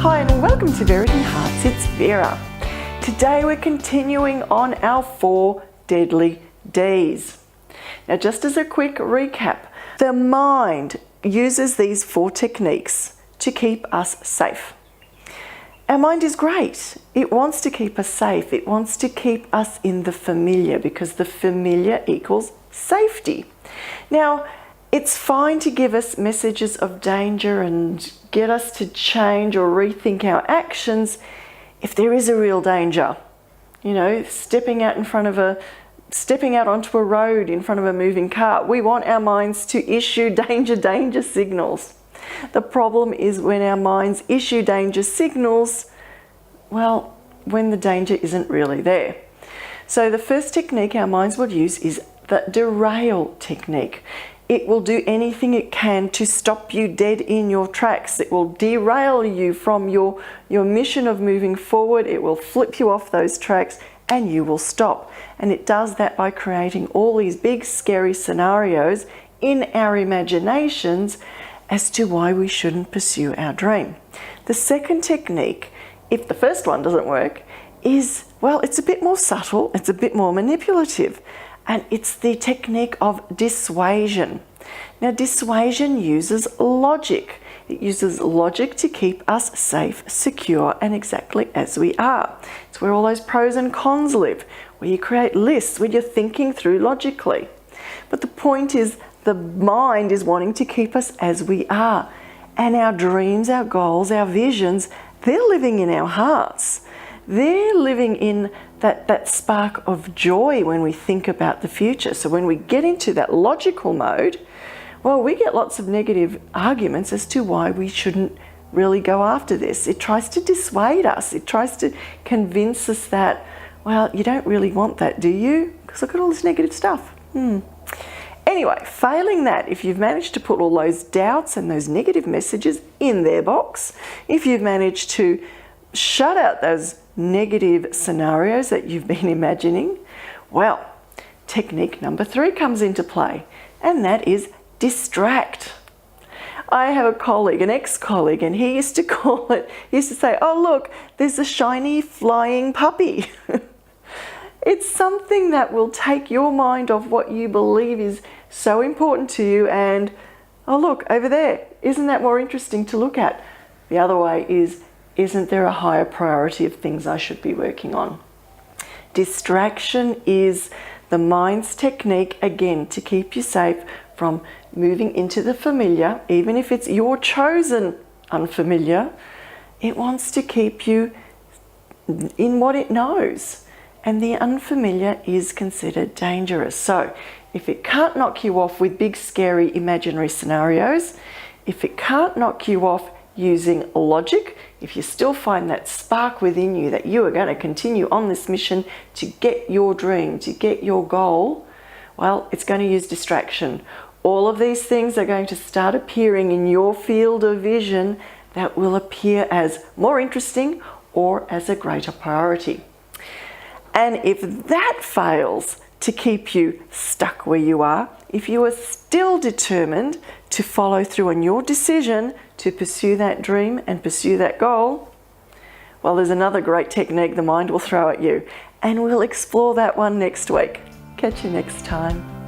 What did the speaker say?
Hi and welcome to VerityHearts, it's Vera. Today we're continuing on our 4 deadly Ds. Now just as a quick recap, the mind uses these 4 techniques to keep us safe. Our mind is great. It wants to keep us safe. It wants to keep us in the familiar because the familiar equals safety. Now, it's fine to give us messages of danger and get us to change or rethink our actions if there is a real danger. You know, stepping out onto a road in front of a moving car. We want our minds to issue danger signals. The problem is when our minds issue danger signals, well, when the danger isn't really there. So the first technique our minds will use is the derail technique. It will do anything it can to stop you dead in your tracks. It will derail you from your mission of moving forward. It will flip you off those tracks and you will stop. And it does that by creating all these big scary scenarios in our imaginations as to why we shouldn't pursue our dream. The second technique, if the first one doesn't work, is, well, it's a bit more subtle, it's a bit more manipulative. And it's the technique of dissuasion. Now, dissuasion uses logic. It uses logic to keep us safe, secure, and exactly as we are. It's where all those pros and cons live, where you create lists, where you're thinking through logically. But the point is, the mind is wanting to keep us as we are. And our dreams, our goals, our visions, they're living in our hearts. They're living in that spark of joy when we think about the future. So when we get into that logical mode, well, we get lots of negative arguments as to why we shouldn't really go after this. It tries to dissuade us. It tries to convince us that, well, you don't really want that, do you? Because look at all this negative stuff. Anyway, failing that, if you've managed to put all those doubts and those negative messages in their box, if you've managed to shut out those negative scenarios that you've been imagining, well, technique number 3 comes into play, and that is distract. I have a colleague, an ex-colleague, and he used to say, oh look, there's a shiny flying puppy. It's something that will take your mind off what you believe is so important to you and, oh look, over there, isn't that more interesting to look at? The other way is, isn't there a higher priority of things I should be working on? Distraction is the mind's technique, again, to keep you safe from moving into the familiar, even if it's your chosen unfamiliar. It wants to keep you in what it knows. And the unfamiliar is considered dangerous. So if it can't knock you off with big, scary, imaginary scenarios, if it can't knock you off using logic, if you still find that spark within you that you are going to continue on this mission to get your dream, to get your goal, well, it's going to use distraction. All of these things are going to start appearing in your field of vision that will appear as more interesting or as a greater priority. And if that fails to keep you stuck where you are, if you are still determined to follow through on your decision to pursue that dream and pursue that goal, well, there's another great technique the mind will throw at you, and we'll explore that one next week. Catch you next time.